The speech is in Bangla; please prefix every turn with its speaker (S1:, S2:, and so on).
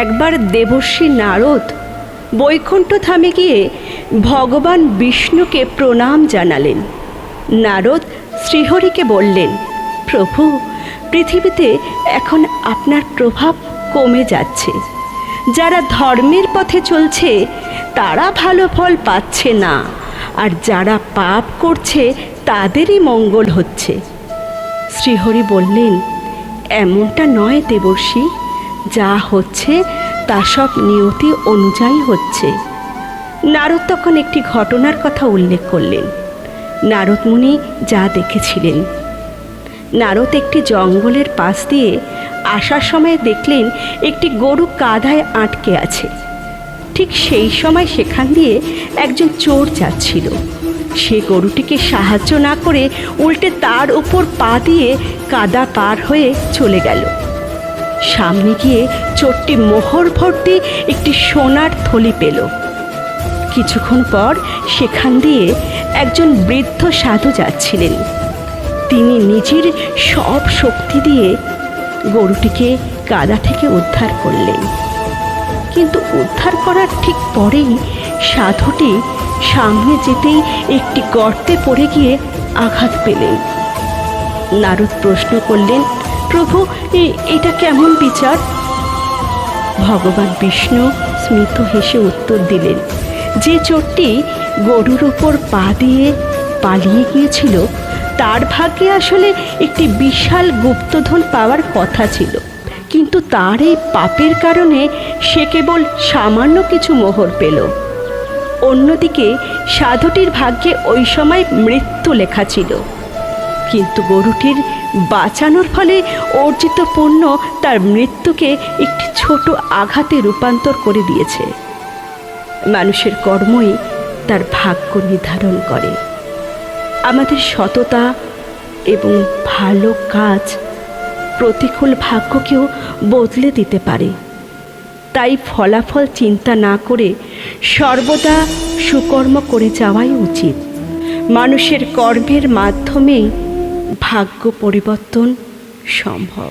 S1: একবার দেবর্ষী নারদ বৈকুণ্ঠ ধামে গিয়ে ভগবান বিষ্ণুকে প্রণাম জানালেন। নারদ শ্রীহরিকে বললেন, প্রভু, পৃথিবীতে এখন আপনার প্রভাব কমে যাচ্ছে। যারা ধর্মের পথে চলছে তারা ভালো ফল পাচ্ছে না, আর যারা পাপ করছে তাদেরই মঙ্গল হচ্ছে। শ্রীহরি বললেন, এমনটা নয় দেবর্ষী, যা হচ্ছে তা সব নিয়তি অনুযায়ী হচ্ছে। নারদ তখন একটি ঘটনার কথা উল্লেখ করলেন। নারদ মুনি যা দেখেছিলেন। নারদ একটি জঙ্গলের পাশ দিয়ে আসার সময় দেখলেন একটি গরু কাদায় আটকে আছে। ঠিক সেই সময় সেখান দিয়ে একজন চোর যাচ্ছিল। সে গরুটিকে সাহায্য না করে উল্টে তার উপর পা দিয়ে কাদা পার হয়ে চলে গেল। সামনে গিয়ে চোরটি মোহর ভর্তি একটি সোনার থলি পেল। কিছুক্ষণ পর সেখান দিয়ে একজন বৃদ্ধ সাধু যাচ্ছিলেন। তিনি নিজের সব শক্তি দিয়ে গরুটিকে কাদা থেকে উদ্ধার করলেন। কিন্তু উদ্ধার করার ঠিক পরেই সাধুটি সামনে যেতেই একটি গর্তে পড়ে গিয়ে আঘাত পেলেন। নারদ প্রশ্ন করলেন, প্রভু, এটা কেমন বিচার? ভগবান বিষ্ণু স্মিত হেসে উত্তর দিলেন, যে চোরটি গরুর উপর পা দিয়ে পালিয়ে গিয়েছিল তার ভাগ্যে আসলে একটি বিশাল গুপ্তধন পাওয়ার কথা ছিল, কিন্তু তার এই পাপের কারণে সে কেবল সামান্য কিছু মোহর পেল। অন্যদিকে সাধুটির ভাগ্যে ওই সময় মৃত্যু লেখা ছিল, কিন্তু গরুটির বাঁচানোর ফলে অর্জিত পুণ্য তার মৃত্যুকে একটি ছোট আঘাতে রূপান্তর করে দিয়েছে। মানুষের কর্মই তার ভাগ্য নির্ধারণ করে। আমাদের সততা এবং ভালো কাজ প্রতিকূল ভাগ্যকেও বদলে দিতে পারে। তাই ফলাফল চিন্তা না করে সর্বদা সুকর্ম করে যাওয়াই উচিত। মানুষের কর্মের মাধ্যমেই ভাগ্য পরিবর্তন সম্ভব।